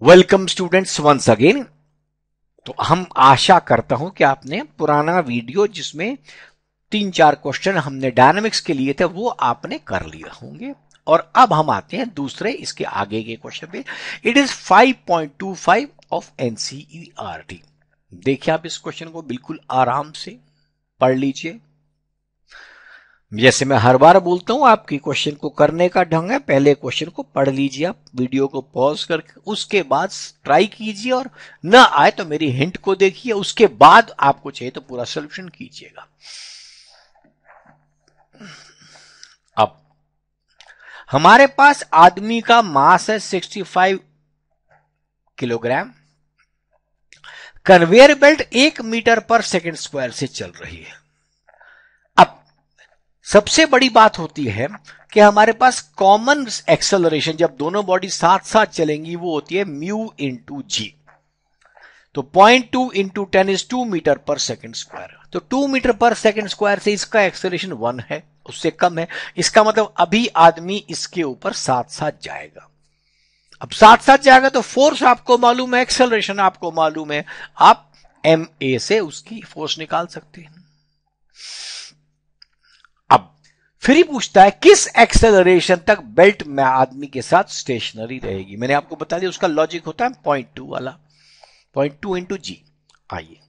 Welcome students once again. तो हम आशा करता हूं कि आपने पुराना वीडियो जिसमें 3-4 क्वेश्चन हमने डायनामिक्स के लिए थे वो आपने कर लिए होंगे। और अब हम आते हैं दूसरे इसके आगे के क्वेश्चन पे। It is 5.25 of NCERT. देखिए आप इस क्वेश्चन को बिल्कुल आराम से पढ़ लीजिए। जैसे मैं हर बार बोलता हूं, आपकी क्वेश्चन को करने का ढंग है, पहले क्वेश्चन को पढ़ लीजिए, आप वीडियो को पॉज करके उसके बाद ट्राई कीजिए, और ना आए तो मेरी हिंट को देखिए, उसके बाद आपको चाहिए तो पूरा सोल्यूशन कीजिएगा। अब हमारे पास आदमी का मास है 65 kilogram. Conveyor belt 1 metre per second square से चल रही है। सबसे बड़ी बात होती है कि हमारे पास कॉमन एक्सेलरेशन जब दोनों बॉडी साथ साथ चलेंगी वो होती है म्यू इंटू जी। तो 0.2 into 10 is 2 metre per second square. तो 2 मीटर पर सेकंड स्क्वायर से इसका एक्सेलरेशन 1 है, उससे कम है। इसका मतलब अभी आदमी इसके ऊपर साथ साथ जाएगा। अब साथ साथ जाएगा तो फोर्स आपको मालूम है, एक्सेलरेशन आपको मालूम है, आप एम ए से उसकी फोर्स निकाल सकते हैं। फिर ही पूछता है किस एक्सेलरेशन तक बेल्ट में आदमी के साथ स्टेशनरी रहेगी। मैंने आपको बता दिया उसका लॉजिक होता है 0.2 वाला, 0.2 इंटू जी। आइए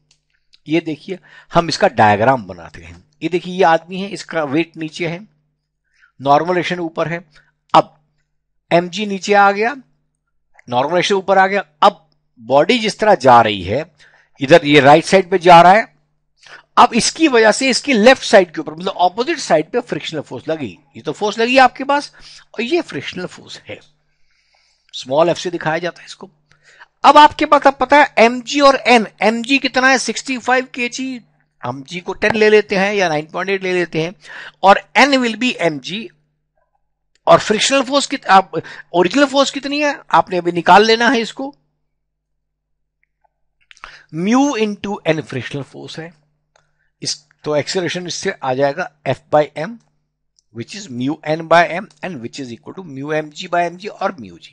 ये देखिए, हम इसका डायग्राम बनाते हैं। ये देखिए ये आदमी है, इसका वेट नीचे है, नॉर्मलाइजेशन ऊपर है। अब mg नीचे आ गया, नॉर्मलाइजेशन ऊपर आ गया। अब बॉडी जिस तरह जा रही है, इधर ये राइट साइड पे जा रहा है। अब इसकी वजह से इसकी लेफ्ट साइड के ऊपर मतलब ऑपोजिट साइड पे फ्रिक्शनल फोर्स लगी। ये तो फोर्स लगी आपके पास, और ये फ्रिक्शनल फोर्स है, स्मॉल एफ से दिखाया जाता है इसको। अब आपके पास अब पता है mg और n। mg कितना है 65 kg, हम g को 10 ले लेते हैं या 9.8 ले लेते हैं, और n विल बी mg। और फ्रिक्शनल फोर्स ओरिजिनल फोर्स कितनी है आपने अभी निकाल लेना है इसको, mu into n frictional force है। तो एक्सेलरेशन इससे आ जाएगा F by m which is mu n by m and which is equal to mu mg by mg और म्यू g।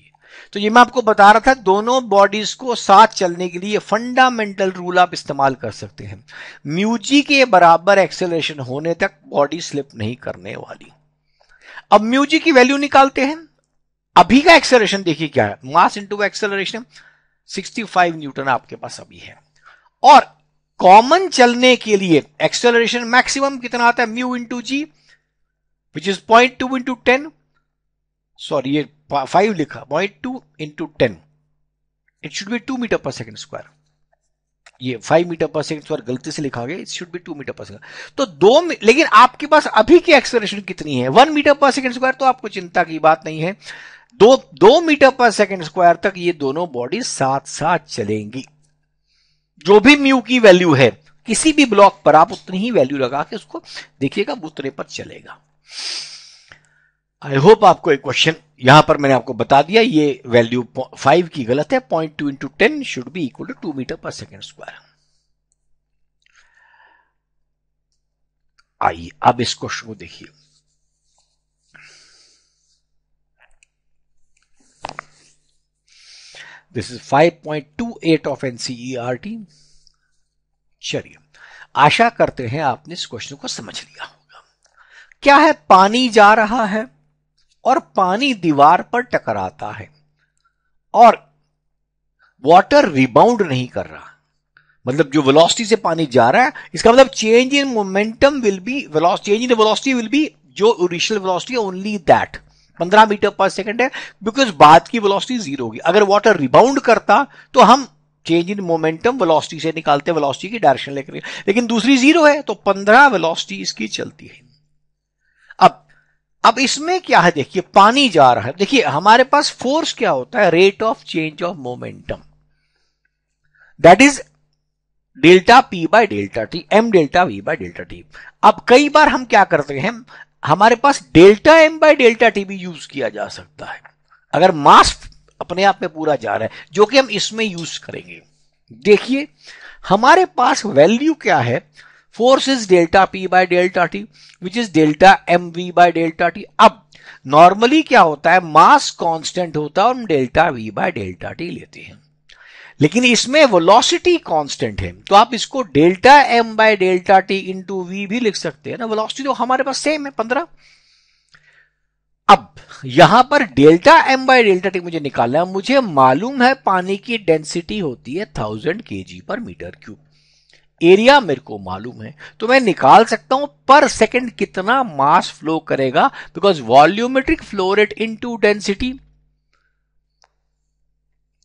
तो ये मैं आपको बता रहा था, दोनों बॉडीज को साथ चलने के लिए फंडामेंटल रूल आप इस्तेमाल कर सकते हैं। म्यू जी के बराबर एक्सेलरेशन होने तक बॉडी स्लिप नहीं करने वाली। अब म्यू जी की वैल्यू निकालते हैं। अभी का एक्सेलरेशन देखिए क्या है, मास इंटू एक्सेलरेशन 65 न्यूटन आपके पास अभी है। और कॉमन चलने के लिए एक्सेलरेशन मैक्सिमम कितना आता है, mu into G which is 0.2 into 10, sorry ये 5 लिखा, 0.2 into 10, it should be 2 metre per second square. ये 5 मीटर पर सेकंड स्क्वायर गलती से लिखा गया, it should be 2 metre per second. तो लेकिन आपके पास अभी की एक्सेलरेशन कितनी है, 1 मीटर पर सेकंड स्क्वायर। तो आपको चिंता की बात नहीं है, 2 मीटर पर सेकंड स्क्वायर तक ये दोनों बॉडी साथ साथ चलेंगी। जो भी म्यू की वैल्यू है किसी भी ब्लॉक पर आप उतनी ही वैल्यू लगा के उसको देखिएगा, उतने पर चलेगा। आई होप आपको एक क्वेश्चन यहां पर मैंने आपको बता दिया, ये वैल्यू 5 की गलत है, 0.2 into 10 should be equal to 2 metre per second square. आइए अब इस क्वेश्चन को देखिए। This is 5.28 of NCERT. चलिए आशा करते हैं आपने इस क्वेश्चन को समझ लिया होगा। क्या है, पानी जा रहा है और पानी दीवार पर टकराता है और वाटर रिबाउंड नहीं कर रहा। मतलब जो वेलोसिटी से पानी जा रहा है, इसका मतलब change in momentum will be change in velocity will be जो ओरिजिनल वेलोसिटी है only that 15 metre per second है, बिकॉज बाद की वेलोसिटी 0 होगी। अगर वाटर रिबाउंड करता तो हम चेंज इन मोमेंटम वेलोसिटी से निकालते, वेलोसिटी की डायरेक्शन लेकर, लेकिन दूसरी 0 है तो 15 वेलोसिटी इसकी चलती है। अब इसमें क्या है, देखिए पानी जा रहा है। देखिए हमारे पास फोर्स क्या होता है, rate of change of momentum, that is delta P by delta T, M delta V by delta T. अब कई बार हम क्या करते हैं, हमारे पास delta M by delta T भी यूज किया जा सकता है अगर मास अपने आप में पूरा जा रहा है, जो कि हम इसमें यूज करेंगे। देखिए हमारे पास वैल्यू क्या है, force is delta P by delta T which is delta M V by delta T. अब नॉर्मली क्या होता है, मास कांस्टेंट होता है, हम delta V by delta T लेते हैं, लेकिन इसमें वेलोसिटी कांस्टेंट है, तो आप इसको delta M by delta T into V भी लिख सकते हैं ना, वेलोसिटी तो हमारे पास सेम है 15। अब यहां पर delta M by delta T मुझे निकालना है, मुझे मालूम है पानी की डेंसिटी होती है 1000 kg पर मीटर क्यूब, एरिया मेरे को मालूम है, तो मैं निकाल सकता हूं पर सेकंड कितना मास फ्लो करेगा, because volumetric flow rate into density.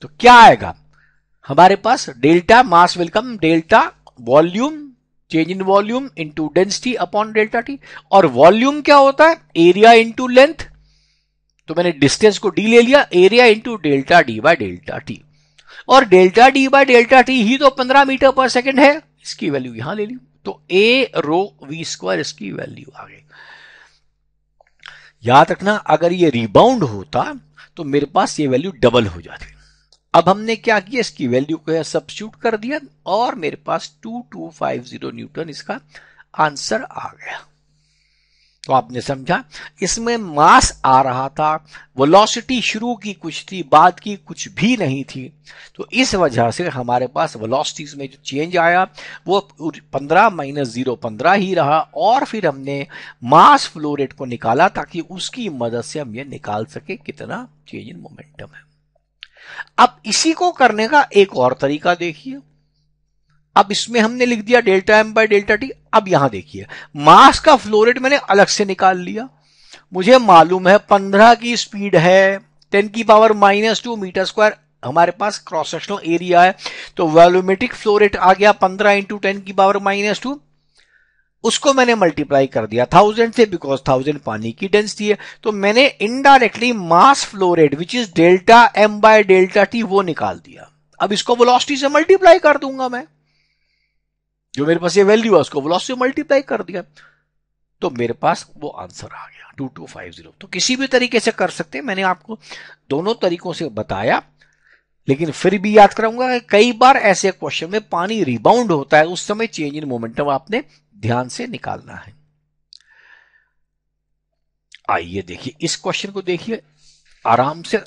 तो क्या आएगा हमारे पास, delta mass will come delta volume change in volume into density upon delta T, और वॉल्यूम क्या होता है, एरिया इनटू लेंथ, तो मैंने डिस्टेंस को डी ले लिया, area into delta D by delta T, और delta D by delta T ही तो 15 मीटर पर सेकंड है, इसकी वैल्यू यहां ले ली, तो ए रो वी स्क्वायर इसकी वैल्यू आ गई। याद रखना अगर ये रिबाउंड होता तो मेरे पास ये वैल्यू डबल हो जाती। अब हमने क्या किया, इसकी वैल्यू को सब्स्टिट्यूट कर दिया और मेरे पास 2250 न्यूटन इसका आंसर आ गया। तो आपने समझा, इसमें मास आ रहा था, वेलोसिटी शुरू की कुछ थी, बाद की कुछ भी नहीं थी, तो इस वजह से हमारे पास वेलोसिटीज में जो चेंज आया वो 15 माइनस 0 15 ही रहा, और फिर हमने मास फ्लो रेट को निकाला ताकि उसकी मदद से हम ये निकाल सके कितना चेंज इन मोमेंटम है। अब इसी को करने का एक और तरीका देखिए, अब इसमें हमने लिख दिया delta M by delta T. अब यहां देखिए मास का फ्लो रेट मैंने अलग से निकाल लिया, मुझे मालूम है 15 की स्पीड है, 10 की पावर -2 मीटर स्क्वायर हमारे पास क्रॉस सेक्शनल एरिया है, तो वॉल्यूमेट्रिक फ्लो रेट आ गया 15 इंटू 10 की पावर -2, उसको मैंने मल्टीप्लाई कर दिया 1000 से, बिकॉज 1000 पानी की डेंसिटी है, तो मैंने indirectly mass flow rate which is delta M by delta T वो निकाल दिया। अब इसको वेलोसिटी से मल्टीप्लाई कर दूंगा मैं, जो मेरे पास ये वैल्यू है उसको वेलोसिटी से मल्टीप्लाई कर दिया, तो मेरे पास वो आंसर आ गया 2250। तो किसी भी तरीके से कर सकते हैं, मैंने आपको दोनों तरीकों से बताया, लेकिन फिर भी याद कराऊंगा कि कई बार ऐसे क्वेश्चन में पानी रिबाउंड होता है, उस समय चेंज इन मोमेंटम आपने ध्यान से निकालना है। आइए देखिए इस क्वेश्चन को, देखिए आराम से।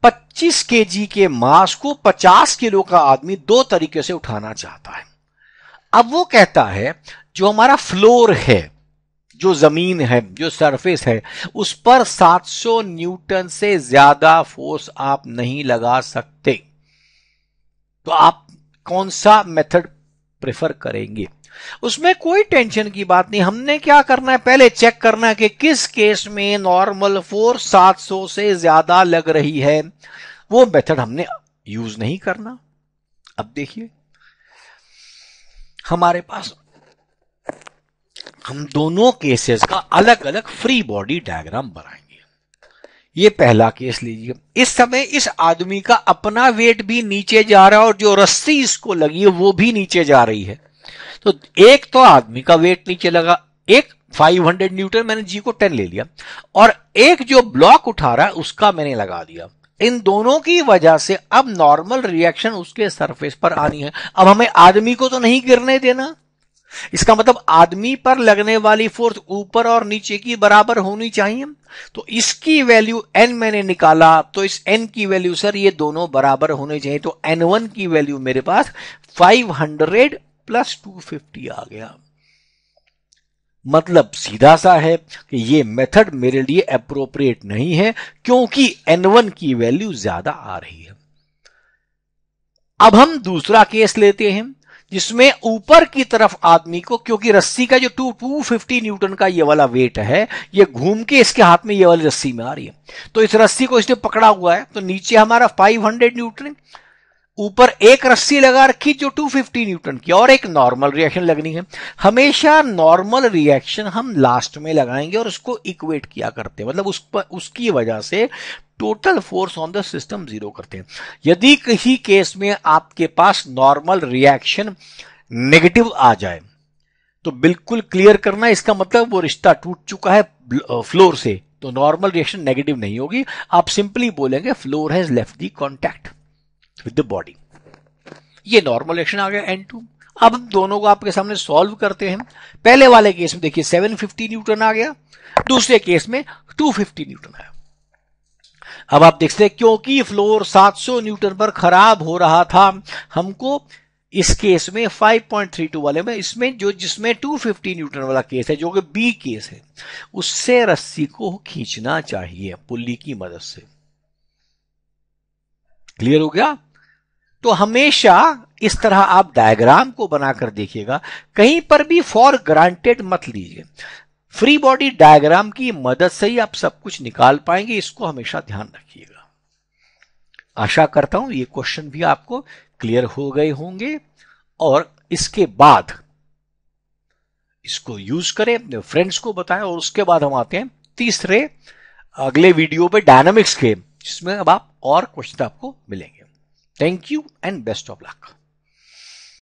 25 केजी के मास को 50 किलो का आदमी दो तरीके से उठाना चाहता है। अब वो कहता है जो हमारा फ्लोर है, जो जमीन है, जो सरफेस है, उस पर 700 न्यूटन से ज्यादा फोर्स आप नहीं लगा सकते, तो आप कौन सा मेथड प्रेफर करेंगे। उसमें कोई टेंशन की बात नहीं, हमने क्या करना है, पहले चेक करना है कि किस केस में नॉर्मल फोर्स 700 से ज्यादा लग रही है, वो मेथड हमने यूज नहीं करना। अब देखिए हमारे पास हम दोनों केसेस का अलग अलग फ्री बॉडी डायग्राम बनाएंगे। ये पहला केस लीजिए, इस समय इस आदमी का अपना वेट भी नीचे जा रहा है और जो रस्सी इसको लगी है वो भी नीचे जा रही है, तो एक तो आदमी का वेट नीचे लगा, एक 500 न्यूटन, मैंने जी को 10 ले लिया, और एक जो ब्लॉक उठा रहा है उसका मैंने लगा दिया। इन दोनों की वजह से अब नॉर्मल रिएक्शन उसके सरफेस पर आनी है। अब हमें आदमी को तो नहीं गिरने देना, इसका मतलब आदमी पर लगने वाली फोर्स ऊपर और नीचे की बराबर होनी चाहिए, तो इसकी वैल्यू n मैंने निकाला, तो इस n की वैल्यू सर ये दोनों बराबर होने चाहिए, तो n1 की वैल्यू मेरे पास 500 प्लस 250 आ गया। मतलब सीधा सा है कि ये मेथड मेरे लिए अप्रोप्रिएट नहीं है, क्योंकि n1 की वैल्यू ज्यादा आ रही है। अब हम दूसरा केस लेते हैं जिसमें ऊपर की तरफ आदमी को, क्योंकि रस्सी का जो 250 न्यूटन का ये वाला वेट है, ये घूम के इसके हाथ में ये वाली रस्सी में आ रही है, तो इस रस्सी को इसने पकड़ा हुआ है, तो नीचे हमारा 500 न्यूटन, ऊपर एक रस्सी लगा रखी जो 250 न्यूटन की, और एक नॉर्मल रिएक्शन लगनी है। हमेशा नॉर्मल रिएक्शन हम लास्ट में लगाएंगे और उसको इक्वेट किया करते हैं, मतलब उसकी वजह से total force on the system zero करते हैं। यदि किसी केस में आपके पास नॉर्मल रिएक्शन नेगेटिव आ जाए तो बिल्कुल क्लियर करना, इसका मतलब वो रिश्ता टूट चुका है फ्लोर से, तो नॉर्मल रिएक्शन नेगेटिव नहीं होगी। आप सिंपली बोलेंगे floor has left the contact with the body. ये नॉर्मल रिएक्शन आ गया N2। अब हम दोनों को आपके सामने सॉल्व करते हैं। पहले वाले केस में देखिए 750 न्यूटन आ गया, दूसरे केस में 250 न्यूटन आया। अब आप देखते हैं क्योंकि फ्लोर 700 न्यूटन पर खराब हो रहा था, हमको इस केस में 5.32 वाले में, इसमें जो जिसमें 250 न्यूटन वाला केस है जो कि बी केस है, उससे रस्सी को खींचना चाहिए पुल्ली की मदद से। क्लियर हो गया? तो हमेशा इस तरह आप डायग्राम को बनाकर देखिएगा, कहीं पर भी फॉर ग्रांटेड मत लीजिए। फ्री बॉडी डायग्राम की मदद से ही आप सब कुछ निकाल पाएंगे, इसको हमेशा ध्यान रखिएगा। आशा करता हूं ये क्वेश्चन भी आपको क्लियर हो गए होंगे, और इसके बाद इसको यूज करें, अपने फ्रेंड्स को बताएं, और उसके बाद हम आते हैं तीसरे अगले वीडियो पे डायनामिक्स के, जिसमें अब आप और क्वेश्चन आपको मिलेंगे। Thank you and best of luck.